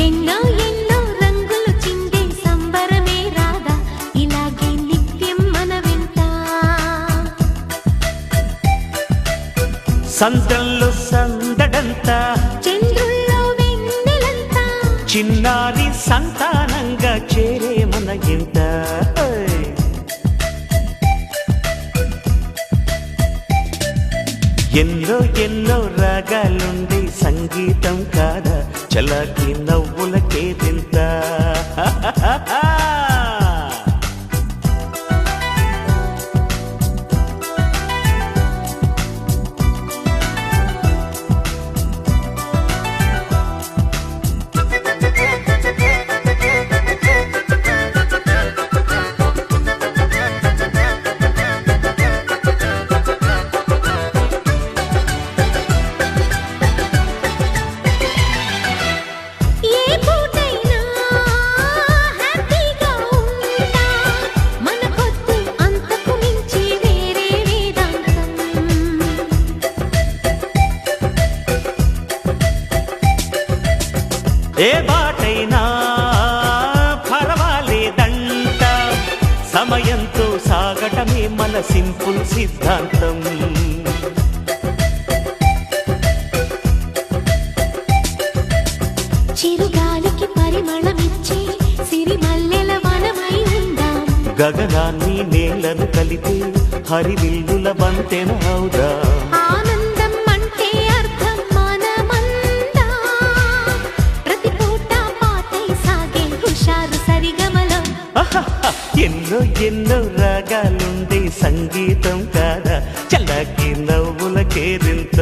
ఎన్నో ఎన్నో రంగులు చిందే సంబరమే రాదా ఇలాగే నిత్యం మన వెంట సంద్రంలో సందడంతా చంద్రుల్లో వెన్నెలంతా చిన్నారి సంతానంగా చేరే మన ఇంట ఎన్నో ఎన్నో రాగాలుండే సంగీతం కాదా చలాకి నవ్వులకే తింత ఏ బాటైనా పర్వాలేదంట సమయంతో సాగటమే మన సింపుల్ సిద్ధాంతం చిరుగాలికి పరిమళమిచ్చే సిరిమల్లెల వనమై ఉందాం గగనాన్ని నేలను కలిపే హరివిల్లుల బంతెన అవుదాం ఎన్నో ఎన్నో రాగాలుండే సంగీతం కాదా చల్లకి నవ్వుల కేరింత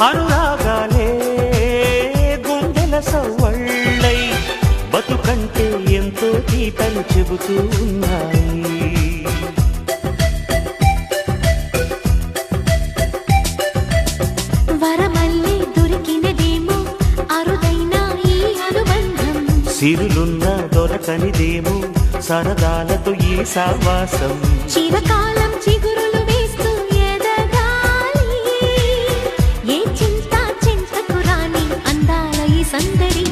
అనురాగాలే గుండెల సవ్వళ్ళై బతుకంటే ఎంతో తీటని చెబుతూ ఉన్నాయి వరమల్లి దొరికినదేమో అరుదైన ఈ అనుబంధం సిరులున్న దొరకనిదేమో సరదాలతో ఈ సావాసం చిరకాలం చిగురులు వేస్తూ ఎదగాలి ఏ చింత చింతకు రాని అందాల ఈ సందడి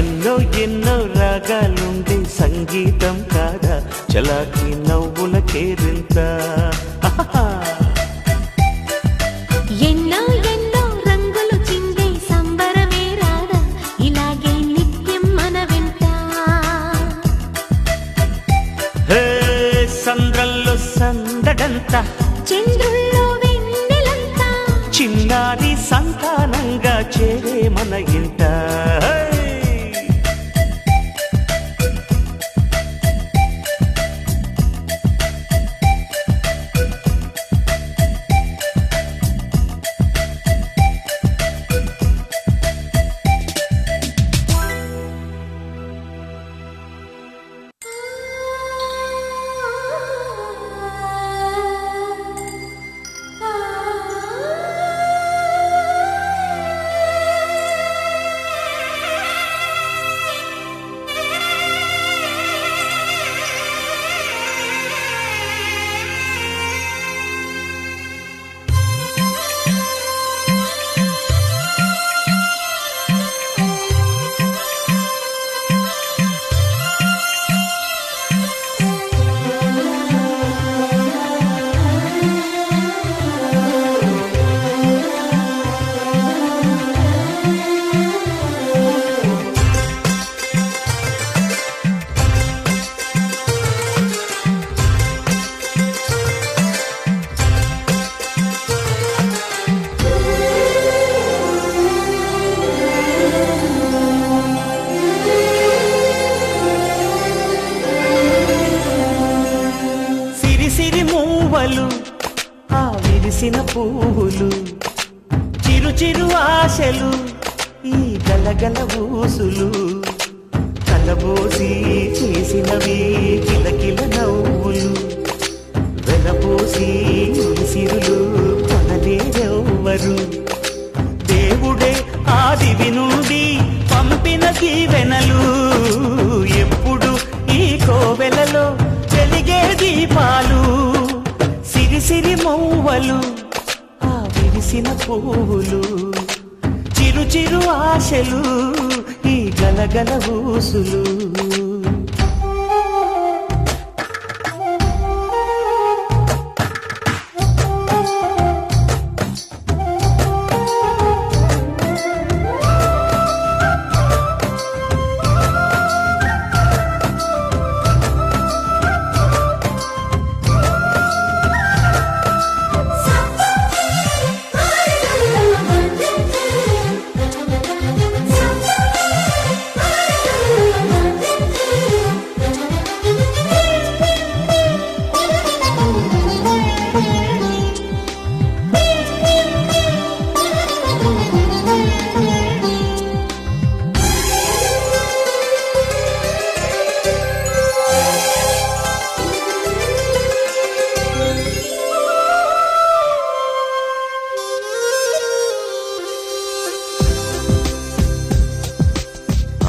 ఎన్నో ఎన్నో రాగాలుండే సంగీతం కాదా చలాకి నవ్వుల కేరింత ఎన్నో ఎన్నో రంగులు చిందే సంబరమే రాదా ఇలాగే నిత్యం మన వెంట సంద్రంలో సందడంతా చంద్రుల్లో వెన్నెలంతా చిన్నారి సంతానంగా చేరే మన ఇంట పువ్వులు చిరు చిరు ఆశలు ఈ గలగల ఊసులు కలబోసి చేసినవి కిలకిల నవ్వులు వెలపోసి సిరులు కొనలేరెవ్వరు దేవుడే ఆదివి నుండి పంపిన దీవెనలు ఎప్పుడు ఈ కోవెలలో వెలిగే దీపాలు సిరి సిరి మౌవలు ఆ విరిసిన పువ్వులు చిరు చిరు ఆశలు ఈ గలగల ఊసులు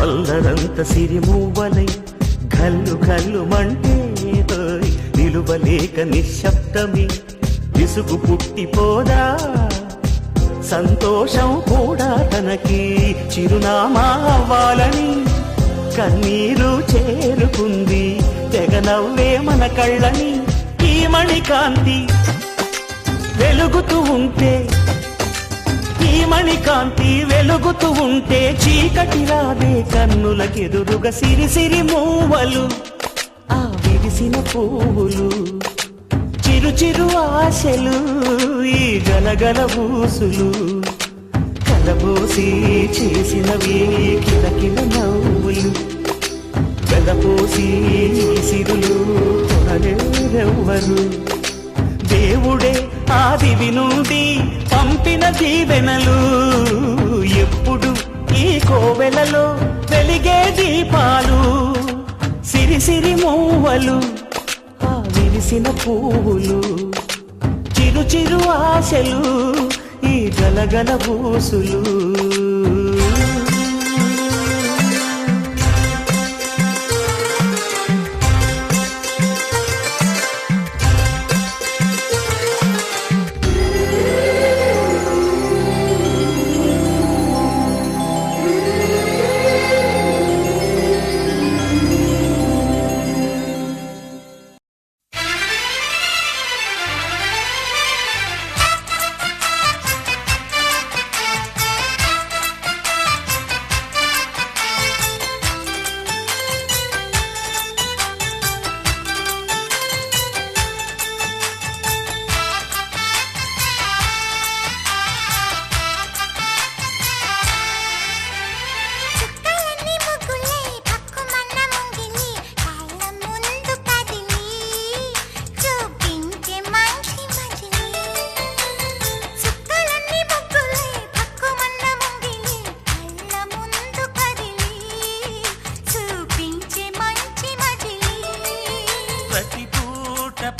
అల్లరంత సిరిమూవలై గల్లు గల్లు మంటే నిలువలేక నిశ్శబ్దమి విసుగు పుట్టిపోదా సంతోషం కూడా తనకి చిరునామా అవ్వాలని కన్నీరు చేరుకుంది తెగ నవ్వే మన కళ్ళని ఈ మణికాంతి వెలుగుతూ ఉంటే ఈ మణికాంతి వెలుగుతూ ఉంటే చీకటి రాదే కన్నులకెదురుగా సిరి సిరి మూవలు ఆ విరిసిన పువ్వులు చిరు చిరు ఆశలు ఈ గలగల ఊసులు కలబోసి చేసినవి కిలకిల నవ్వులు వెలపోసి సిరులు కొనలేరెవ్వరు దేవుడే ఆదివి నుండి పంపిన దీవెనలు ఎప్పుడు ఈ కోవెలలో వెలిగే దీపాలు సిరి సిరి మూవలు ఆ విరిసిన పువ్వులు చిరు చిరు ఆశలు ఈ గలగల ఊసులు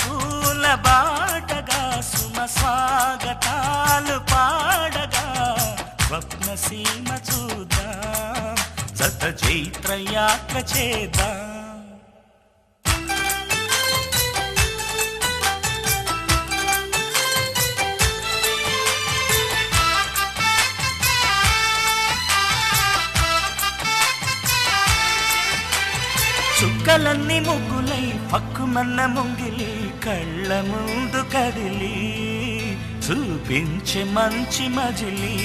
పూల బాటగా సుమ స్వాగతాలు పాడగా స్వప్న సీమ చూద్దాం సత చైత్ర యాత్ర చేద్దాం చుక్కలన్నీ ముగ్గులై పక్కుమన్న ముంగిలి కళ్ళ ముందు కదిలి చూపించే మంచి మజిలీ